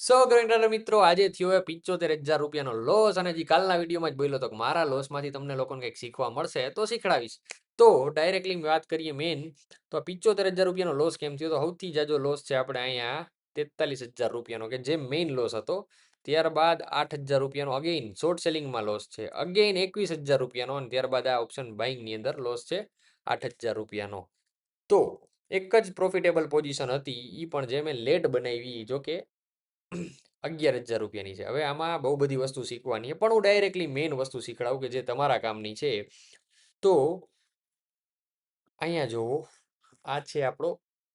Grinder મિત્રો આજે થયો હે 75,000 રૂપિયાનો લોસ અને હજી કાલના વિડીયોમાં જ બોલ્યો હતો કે મારા લોસમાંથી તમને લોકોને કંઈક શીખવા મળશે તો શીખડાવીશ. તો ડાયરેક્ટલી વાત કરીએ મેન તો 75,000 રૂપિયાનો લોસ કેમ થયો? તો સૌથી જાજો લોસ છે આપણે અહીંયા 43,000 રૂપિયાનો કે જે મેઇન લોસ હતો. ત્યારબાદ 8,000 રૂપિયાનો અગેઇન શોર્ટ સેલિંગમાં લોસ છે. અગેઇન 21,000 રૂપિયાનો અને ત્યારબાદ આ ઓપ્શન બાઇંગની અંદર લોસ છે 8,000 રૂપિયાનો. તો એક જ પ્રોફિટેબલ પોઝિશન હતી એ પણ જે મેં લેટ બનાવી જો કે 11,000 રૂપિયાની છે. હવે આમાં બહુ બધી વસ્તુ શીખવાની છે પણ હું ડાયરેક્ટલી મેઇન વસ્તુ શીખડાવું કે જે તમારા કામની છે. તો અહીંયા જુઓ, આ છે આપણો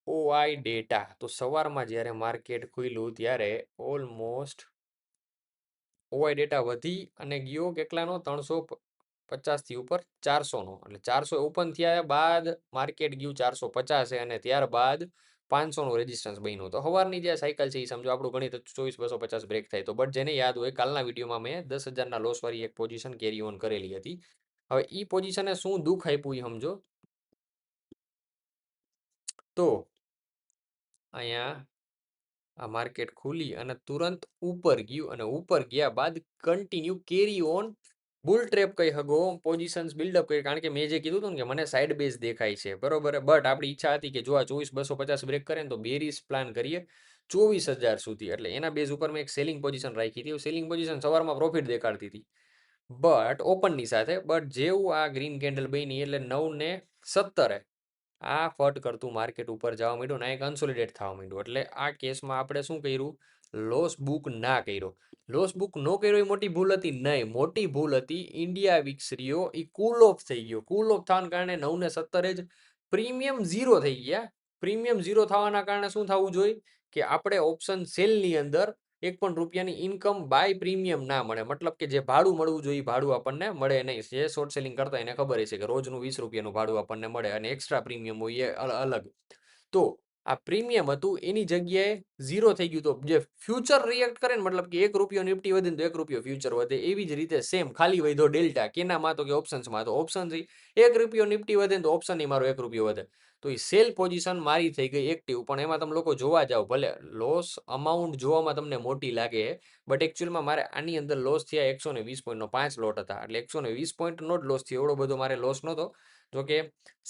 ઓઆઈ ડેટા. તો સવારમાં જ્યારે માર્કેટ ખુલ્યું ત્યારે ઓલમોસ્ટ ઓઆઈ ડેટા વધી અને ગયો કેટલાનો 350 થી ઉપર 400 નો, એટલે 400 ઓપન થયા બાદ માર્કેટ ગયું 450 અને ત્યારબાદ 500 નું રેઝિસ્ટન્સ બન્યું. તો સવારની જે સાયકલ છે એ સમજો આપણું ગણિત 24,250 બ્રેક થાય. તો બટ જેને યાદ હોય કાલના વિડીયોમાં મેં 10,000 ના લોસ વાળી એક પોઝિશન કેરી ઓન કરેલી હતી. હવે એ પોઝિશને શું દુઃખ આપ્યું એ સમજો. તો અહીંયા આ માર્કેટ ખુલી અને તુરંત ઉપર ગયું અને ઉપર ગયા બાદ continue carry on bull trap કહી શકો, પોઝિશન્સ બિલ્ડઅપ કરી. કારણ કે મેં જે કીધું હતું ને કે મને સાઈડ બેઝ દેખાય છે બરોબર, બટ આપણી ઈચ્છા હતી કે જો આ 24,250 બ્રેક કરે ને તો બેરીસ પ્લાન કરીએ 24,000 સુધી. એટલે એના બેઝ ઉપર મેં એક સેલિંગ પોઝિશન રાખી હતી. સેલિંગ પોઝિશન સવારમાં પ્રોફિટ દેખાડતી હતી બટ ઓપનની સાથે. બટ જેવું આ ગ્રીન કેન્ડલ બની એટલે 9:17 આ ફટ કરતું માર્કેટ ઉપર જવા માંડ્યું ને એક કન્સોલિડેટ થવા માંડ્યું. એટલે આ કેસમાં આપણે શું કર્યું? લોસ બુક ના કર્યો. લોસ બુક નો કર્યો એ મોટી ભૂલ હતી? નહીં, મોટી ભૂલ હતી ઇન્ડિયા વિક્સ રહ્યો એ કુલ ઓફ થઈ ગયો. કુલ ઓફ થવાના કારણે 9:17 જ પ્રીમિયમ ઝીરો થઈ ગયા. પ્રીમિયમ ઝીરો થવાના કારણે શું થવું જોઈએ કે આપણે ઓપ્શન સેલની અંદર 1 પણ રૂપિયાની ઇન્કમ બાય પ્રીમિયમ ના મળે. મતલબ કે જે ભાડું મળવું જોઈએ ભાડું આપણને મળે નહીં. જે શોર્ટ સેલિંગ કરતા એને ખબર છે કે રોજનું 20 રૂપિયાનું ભાડું આપણને મળે અને એક્સ્ટ્રા પ્રીમિયમ હોય એ અલગ. તો આ પ્રીમિયમ હતું એની જગ્યાએ ઝીરો થઈ ગયું. તો જે ફ્યુચર રિએક્ટ કરે ને, મતલબ કે 1 રૂપિયો નિફ્ટી વધે ને તો 1 રૂપિયો ફ્યુચર વધે. એવી જ રીતે સેમ ખાલી વધ્યો ડેલ્ટા. કેનામાં? તો કે ઓપ્શન્સમાં. તો ઓપ્શન 1 રૂપિયો નિફ્ટી વધે ને તો ઓપ્શન ની મારો 1 રૂપિયો વધે. તો એ સેલ પોઝિશન મારી થઈ ગઈ એક્ટિવ. પણ એમાં તમે લોકો જોવા જાવ, ભલે લોસ અમાઉન્ટ જોવામાં તમને મોટી લાગે બટ એકચ્યુઅલમાં મારે આની અંદર લોસ થયા 120 પોઈન્ટનો 5 લોટ હતા. એટલે 120 પોઈન્ટનો જ લોસ થયો, એવડો બધો મારે લોસ નહોતો. જોકે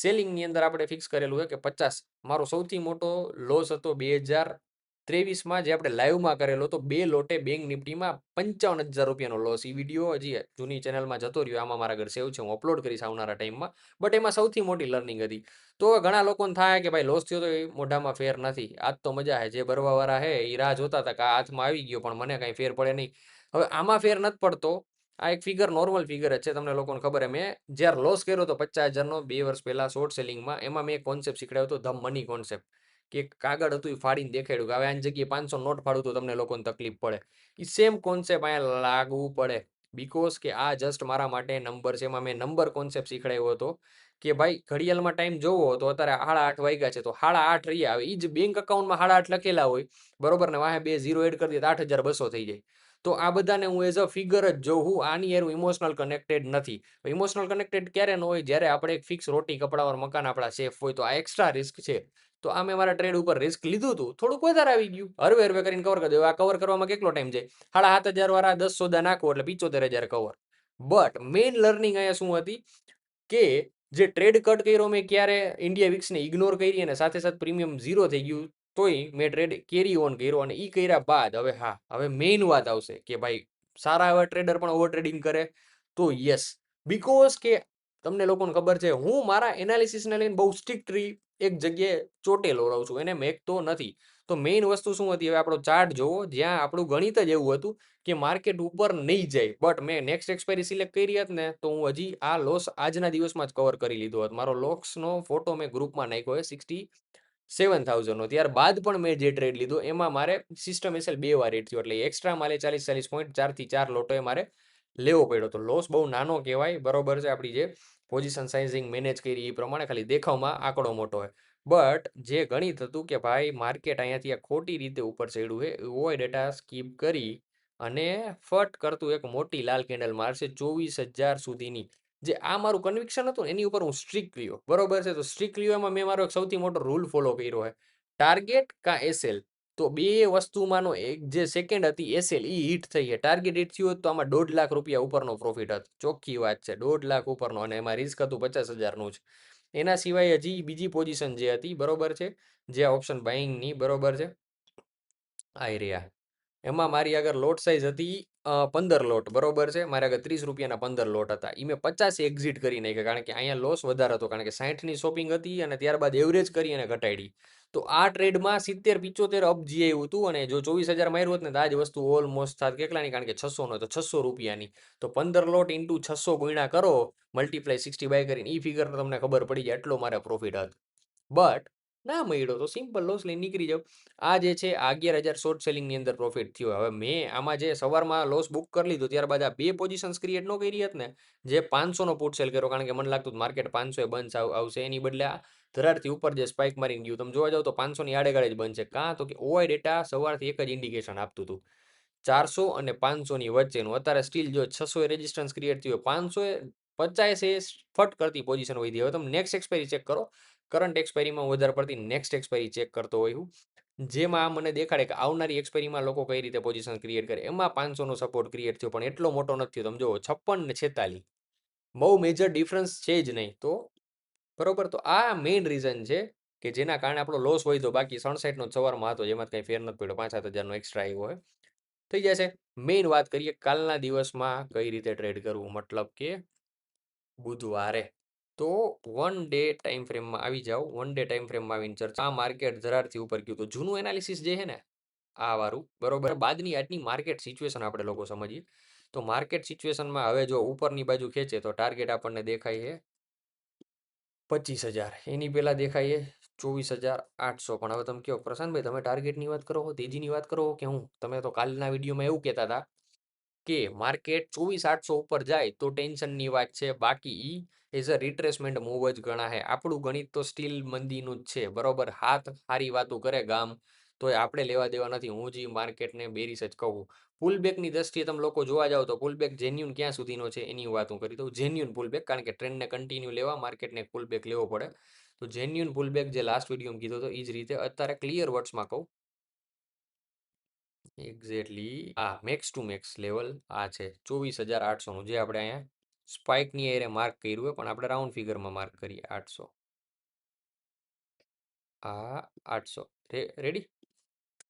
સેલિંગની અંદર આપણે ફિક્સ કરેલું હોય કે 50. મારો સૌથી મોટો લોસ હતો 2023માં જે આપણે લાઈવમાં કરેલો હતો. 2 લોટે બેંક નિફ્ટીમાં 55,000 રૂપિયાનો લોસ. એ વિડીયો હજી જૂની ચેનલમાં જતો રહ્યો, આમાં મારા ઘર સેવ છે, હું અપલોડ કરીશ આવનારા ટાઈમમાં. બટ એમાં સૌથી મોટી લર્નિંગ હતી. તો ઘણા લોકોને થાય કે ભાઈ લોસ થયો તો એ મોઢામાં ફેર નથી, આજ તો મજા છે. જે ભરવાવાળા છે એ રાહ જોતા હતા કે આ હાથમાં આવી ગયો પણ મને કાંઈ ફેર પડે નહીં. હવે આમાં ફેર નથી પડતો. આ એક ફિગર નોર્મલ ફિગર જ છે, તમને લોકોને ખબર છે. મેં જ્યારે લોસ કર્યો હતો 50,000નો 2 વર્ષ પહેલા શોર્ટ સેલિંગમાં, એમાં મેં કોન્સેપ્ટ શીખવાડ્યો હતો ધ મની કોન્સેપ્ટ. કે કાગળ હતું એ ફાડીને દેખાડ્યું કે હવે આની જગ્યાએ 500 નોટ ફાડું તો તમને લોકોને તકલીફ પડે. એ સેમ કોન્સેપ્ટ અહીંયા લાગવું પડે. બીકોઝ કે આ જસ્ટ મારા માટે નંબર છે. એમાં મેં નંબર કોન્સેપ્ટ શીખવાડ્યો હતો કે ભાઈ ઘડિયાળમાં ટાઈમ જોવો તો અત્યારે 8:30 વાગ્યા છે તો 8:30 રહ્યા. હવે એ જ બેંક અકાઉન્ટમાં 8:30 લખેલા હોય બરોબર ને, વાહે 2 ઝીરો એડ કરી દે તો 8,200 થઈ જાય. તો આ બધાને હું એઝ અ ફિગર જ જોઉં. હું આની યાર ઇમોશનલ કનેક્ટેડ નથી. ઇમોશનલ કનેક્ટેડ ક્યારે ન હોય? જ્યારે આપણે એક ફિક્સ રોટી કપડા ઓર મકાન આપણા સેફ હોય. તો આ એક્સ્ટ્રા રિસ્ક છે. તો આ મેં મારા ટ્રેડ ઉપર રિસ્ક લીધું હતું, થોડુંક વધારે આવી ગયું. હરવે હરવે કરીને કવર કરી દો. આ કવર કરવામાં કેટલો ટાઈમ જાય? 7,500 વાળા 10 સોદા નાખો એટલે 75,000 કવર. બટ મેઇન લર્નિંગ અહીંયા શું હતી કે જે ટ્રેડ કટ કર્યો મેં ક્યારે ઇન્ડિયા વિક્સને ઇગ્નોર કરી અને સાથે સાથે પ્રીમિયમ ઝીરો થઈ ગયું તોય મેં ટ્રેડ કેરી ઓન કર્યો. અને એ કર્યા બાદ હવે મેઇન વાત આવશે કે ભાઈ સારા એવા ટ્રેડર પણ ઓવર ટ્રેડિંગ કરે તો યસ. બીકોઝ કે તમને લોકોને ખબર છે હું મારા એનાલિસિસને લઈને બહુ સ્ટ્રિક્ટલી એક જગ્યાએ ચોટેલો રહું છું, એને મેકતો નથી. તો મેઇન વસ્તુ શું હતી? હવે આપણો ચાર્ટ જોવો, જ્યાં આપણું ગણિત જ એવું હતું કે માર્કેટ ઉપર નહીં જાય. બટ મેં નેક્સ્ટ એક્સપાયરી સિલેક્ટ કરી હતી ને તો હું હજી આ લોસ આજના દિવસમાં જ કવર કરી લીધો હોત. મારો લોસનો ફોટો મેં ગ્રુપમાં નાખ્યો હોય 67,000નો. ત્યારબાદ પણ મેં જે ટ્રેડ લીધો એમાં મારે સિસ્ટમ એસએલ 2 વાર હિટ થયો. એટલે એક્સ્ટ્રા માલે 40 પોઈન્ટ 4 થી 4 લોટોએ મારે લેવો પડ્યો. તો લોસ બહુ નાનો કહેવાય બરોબર છે. આપણી જે પોઝિશન સાઇઝિંગ મેનેજ કરી એ પ્રમાણે ખાલી દેખાવમાં આંકડો મોટો હોય. બટ જે ગણિત હતું કે ભાઈ માર્કેટ અહીંયાથી આ ખોટી રીતે ઉપર ચડ્યું છે, ઓય ડેટા સ્કીપ કરી અને ફટ કરતું એક મોટી લાલ કેન્ડલ મારશે 24,000 સુધીની. જે આ મારું કન્વિક્શન હતું એની ઉપર હું સ્ટ્રિક્ટ રહ્યો બરોબર છે. તો સ્ટ્રિક્ટ રહ્યો એમાં મેં મારો એક સૌથી મોટો રૂલ ફોલો કર્યો છે, ટાર્ગેટ કા એસએલ. તો બે વસ્તુમાંનો એક જે સેકન્ડ હતી એસએલ એ હિટ થઈ છે. ટાર્ગેટ હિટ થયું હોત તો આમાં 1.5 લાખ ઉપરનો પ્રોફિટ હતો. ચોખ્ખી વાત છે, 1.5 લાખ ઉપરનો, અને એમાં રિસ્ક હતું 50,000નું જ. એના સિવાય હજી બીજી પોઝિશન જે હતી, બરોબર છે, જે ઓપ્શન બાઇંગની, બરોબર છે, આઈ રહ્યા, એમાં મારી આગળ લોટ સાઇઝ હતી 15 લોટ, બરોબર છે, મારી આગળ ₹30ના 15 લોટ હતા. એ મેં 50 એક્ઝિટ કરી નાખ્યા, કારણ કે અહીંયા લોસ વધારે હતો, કારણ કે 60ની શોપિંગ હતી અને ત્યારબાદ એવરેજ કરી અને ઘટાડી. તો આ ટ્રેડમાં 70-75 અપ જી આવ્યું હતું, અને જો 24,000 માર્યું હોત ને તો આ જ વસ્તુ ઓલમોસ્ટ થાત કેટલાની, કારણ કે 600 નો તો ₹600. તો 15 લોટ ઇન્ટુ 600 ગુણ્યા કરો, મલ્ટીપ્લાય 60 બાય કરીને, એ ફિગર તમને ખબર પડી જાય એટલો મારે પ્રોફિટ હતો. બટ ના મળ્યો તો સિમ્પલ લોસ લઈને નીકળી જાવ. આ જે છે આ 11,000 શોર્ટ સેલિંગની અંદર પ્રોફિટ થયો. હવે મેં આમાં જે સવારમાં લોસ બુક કરી લીધું, ત્યારબાદ આ બે પોઝિશન્સ ક્રિએટ ન કરી હતી ને, જે 500નો પુટ સેલ કર્યો, કારણ કે મને લાગતું માર્કેટ 500 એ બંધ આવશે, એની બદલે આ ધરારથી ઉપર જે સ્પાઇક મારીને ગયું, તમે જોવા જાવ તો 500ની આડેગાળે જ બંધ છે. કાં તો કે ઓઆઈ ડેટા સવારથી એક જ ઇન્ડિકેશન આપતું હતું, 400 અને 500ની વચ્ચેનું. અત્યારે સ્ટીલ જો 600 એ રેઝિસ્ટન્સ ક્રિએટ થયું, 500 એ 50 એ ફટ કરતી પોઝિશન વધી. હવે તમે નેક્સ્ટ એક્સપાયરી ચેક કરો, કરંટ એક્સપાયરીમાં વધારે પડતી નેક્સ્ટ એક્સપાયરી ચેક કરતો હોય હું, જેમાં મને દેખાડે કે આવનારી એક્સપાયરીમાં લોકો કઈ રીતે પોઝિશન ક્રિએટ કરે. એમાં 500નો સપોર્ટ ક્રિએટ થયો, પણ એટલો મોટો નથી થયો. તમે જુઓ 56 ને 46, બહુ મેજર ડિફરન્સ છે જ નહીં. તો બરોબર, તો આ મેઇન રીઝન છે કે જેના કારણે આપણો લોસ વધ્યો. બાકી 67નો સવારમાં હતો, જેમાં કંઈ ફેર નથી પડ્યો, 5-7 હજારનો એક્સ્ટ્રા આવ્યો હોય થઈ જશે. મેઇન વાત કરીએ કાલના દિવસમાં કઈ રીતે ટ્રેડ કરવું, મતલબ કે બુધવારે. તો વન ડે ટાઈમ ફ્રેમમાં આવી જાઓ. વન ડે ટાઈમ ફ્રેમમાં આવીને ચર્ચા, આ માર્કેટ ધરારથી ઉપર ગયું તો જૂનું એનાલિસિસ જે છે ને આ વારું, બરોબર, બાદની આજની માર્કેટ સિચ્યુએશન આપણે લોકો સમજીએ. તો માર્કેટ સિચ્યુએશનમાં હવે જો ઉપરની બાજુ ખેંચે તો ટાર્ગેટ આપણને દેખાય છે 25,000, એની પહેલા દેખાય છે 24,800. પણ હવે તમે કહો પ્રશાંતભાઈ, તમે ટાર્ગેટની વાત કરો, તેજીની વાત કરો કે હું? તમે તો કાલના વિડીયોમાં એવું કહેતા હતા કે માર્કેટ 24,800 ઉપર જાય તો ટેન્શનની વાત છે, બાકી ઈ એઝ અ રિટ્રેસમેન્ટ મૂવ જ ગણા છે. આપણું ગણિત તો સ્ટીલ મંદીનું જ છે, બરોબર. હાથ સારી વાતો કરે ગામ, તો આપણે લેવા દેવા નથી. હું જ માર્કેટને બેરીસ જ કહું. પુલબેકની દ્રષ્ટિએ તમે લોકો જોવા જાવ તો પુલબેક જેન્યુન ક્યાં સુધીનો છે એની વાત હું કરી દઉં. જેન્યુન પુલબેક, કારણ કે ટ્રેન્ડને કન્ટિન્યુ લેવા માર્કેટને પુલબેક લેવો પડે. તો જેન્યુન પુલબેક જે લાસ્ટ વિડીયોમાં કીધો હતો એ જ રીતે અત્યારે ક્લિયર વર્ડ્સમાં કહું, એક્ઝેક્ટલી આ મેક્સ ટુ મેક્સ લેવલ આ છે 24,800નું, જે આપણે અહીંયા સ્પાઇકની એરે માર્ક કર્યું હોય, પણ આપણે રાઉન્ડ ફિગરમાં માર્ક કરીએ 800. આ 800 રેડી.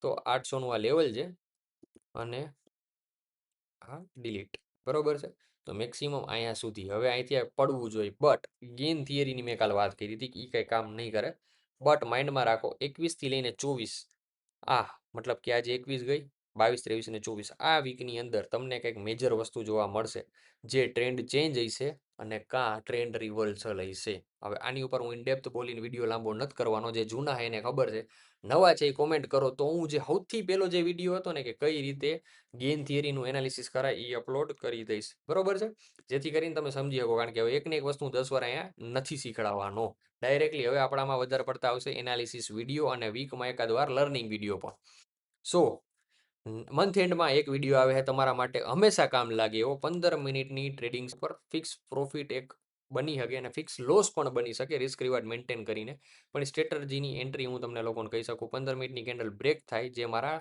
તો 800નું આ લેવલ છે, અને આ ડિલીટ, બરોબર છે. તો મેક્સિમમ અહીંયા સુધી હવે અહીંથી પડવું જોઈએ. બટ ગેઇન થિયરીની મેં કાલે વાત કરી હતી કે એ કંઈ કામ નહીં કરે. બટ માઇન્ડમાં રાખો 21થી લઈને 24, આ મતલબ કે આજે 21 ગઈ, 22, 23 અને 24, આ વીકની અંદર તમને કંઈક મેજર વસ્તુ જોવા મળશે, જે ટ્રેન્ડ ચેન્જ હશે અને કાં ટ્રેન્ડ રિવર્સલ હશે. હવે આની ઉપર હું ઇનડેપ્થ બોલીને વિડીયો લાંબો નથી કરવાનો. જે જૂના છે એને ખબર છે, નવા છે એ કોમેન્ટ કરો. તો હું જે સૌથી પહેલો જે વિડીયો હતો ને કે કઈ રીતે ગેઇન થિયરીનું એનાલિસિસ કરાય એ અપલોડ કરી દઈશ, બરોબર છે, જેથી કરીને તમે સમજી શકો. કારણ કે હવે એકને એક વસ્તુ 10 વાર અહીંયા નથી શીખડાવવાનો. ડાયરેક્ટલી હવે આપણામાં વધારે પડતા આવશે એનાલિસિસ વિડીયો, અને વીકમાં એકાદ વાર લર્નિંગ વિડીયો પણ. સો મંથ એન્ડમાં એક વિડીયો આવે છે તમારા માટે હંમેશા કામ લાગે એવો, 15 મિનિટની ટ્રેડિંગ પર ફિક્સ પ્રોફિટ એક બની શકે અને ફિક્સ લોસ પણ બની શકે, રિસ્ક રિવાર્ડ મેન્ટેન કરીને. પણ સ્ટ્રેટર્જીની એન્ટ્રી હું તમને લોકોને કહી શકું. 15 મિનિટની કેન્ડલ બ્રેક થાય, જે મારા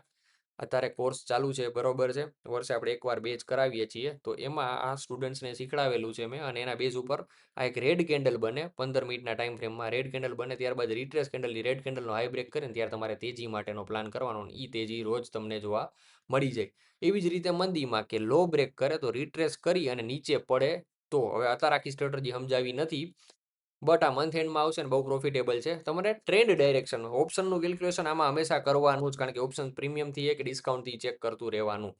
અત્યારે કોર્સ ચાલુ છે, બરોબર છે, વર્ષે આપણે એકવાર બેચ કરાવીએ છીએ, તો એમાં આ સ્ટુડન્ટ્સને શીખડાવેલું છે મેં, અને એના બેઝ ઉપર આ એક રેડ કેન્ડલ બને 15 મિનિટના ટાઈમ ફ્રેમમાં. રેડ કેન્ડલ બને ત્યારબાદ રિટ્રેસ કેન્ડલની રેડ કેન્ડલનો હાઈ બ્રેક કરે ને ત્યારે તમારે તેજી માટેનો પ્લાન કરવાનો, એ તેજી રોજ તમને જોવા મળી જાય. એવી જ રીતે મંદીમાં કે લો બ્રેક કરે તો રિટ્રેસ કરી અને નીચે પડે તો. હવે અત્યારે આખી સ્ટ્રેટર્જી સમજાવી નથી, બટ આ મંથ એન્ડમાં આવશે ને બહુ પ્રોફિટેબલ છે. તમારે ટ્રેન્ડ ડાયરેક્શન ઓપ્શનનું કેલ્ક્યુલેશન આમાં હંમેશા કરવાનું જ, કારણ કે ઓપ્શન પ્રીમિયમથી એક ડિસ્કાઉન્ટથી ચેક કરતું રહેવાનું.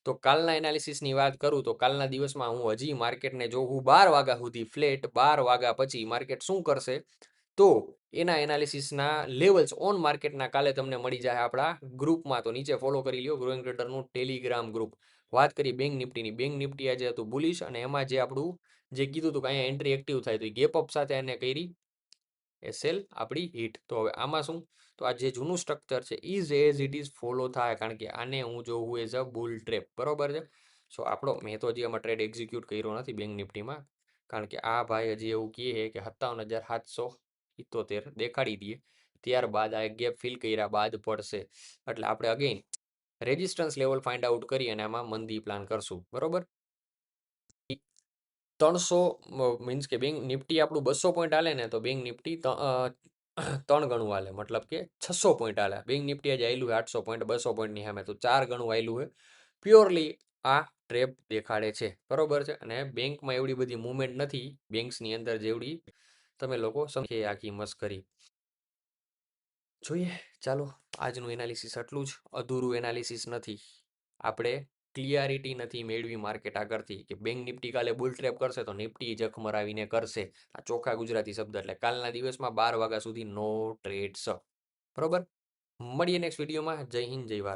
તો કાલના એનાલિસિસની વાત કરું તો કાલના દિવસમાં હું હજી માર્કેટને જોઉં 12 વાગ્યા સુધી ફ્લેટ, 12 વાગ્યા પછી માર્કેટ શું કરશે, તો એના એનાલિસિસના લેવલ્સ ઓન માર્કેટના કાલે તમને મળી જાય આપણા ગ્રુપમાં. તો નીચે ફોલો કરી લ્યો ગ્રોઈંગ ટ્રેડરનું ટેલિગ્રામ ગ્રુપ. વાત કરી બેંક નિફ્ટીની. બેંક નિફ્ટી આજે હતું બુલિશ, અને એમાં જે આપણું જે કીધું હતું કે અહીંયા એન્ટ્રી એક્ટિવ થાય, તો ગેપ અપ સાથે એને કરી એસએલ આપણી હિટ. તો હવે આમાં શું, તો આ જે જૂનું સ્ટ્રક્ચર છે is as it is follow થાય, કારણ કે આને હું જોઉં એઝ અ બુલ ટ્રેપ, બરોબર છે. સો આપણો મેં તો હજી આમાં ટ્રેડ એક્ઝિક્યુટ કર્યો નથી બેંક નિફ્ટીમાં, કારણ કે આ ભાઈ હજી એવું કહે કે 57,778 દેખાડી દઈએ. ત્યારબાદ આ ગેપ ફિલ કર્યા બાદ પડશે. એટલે આપણે again resistance level find out કરી અને આમાં મંદી પ્લાન કરશું. બરોબર. 300 મીન્સ કે બેંક નિફ્ટી આપણું 200 પોઈન્ટ હાલે ને તો બેંક નિફ્ટી 3 ગણું હાલે, મતલબ કે 600 પોઈન્ટ હાલે. બેંક નિફ્ટી આજે આવેલું 800 પોઈન્ટ 200 પોઈન્ટની સામે, તો 4 ગણું આવેલું હોય. પ્યોરલી આ ટ્રેપ દેખાડે છે. બરોબર છે. અને બેંકમાં એવડી બધી મુવમેન્ટ નથી બેંક્સની અંદર જેવડી તમે લોકો સમજે આખી મસ્કરી. જોઈએ, ચાલો આજનું એનાલિસિસ આટલું જ. અધૂરું એનાલિસિસ નથી. આપણે ક્લિયરિટી નથી મેળવી માર્કેટ આગળથી કે બેંક નિફ્ટી કાલે બુલ ટ્રેપ કરશે તો નિફ્ટી જખ મરાવીને કરશે. આ ચોખ્ખા ગુજરાતી શબ્દ. એટલે કાલના દિવસમાં 12 વાગ્યા સુધી નો ટ્રેડ્સ. બરોબર. મળીએ નેક્સ્ટ વિડીયોમાં. જય હિન્દ, જય ભારત.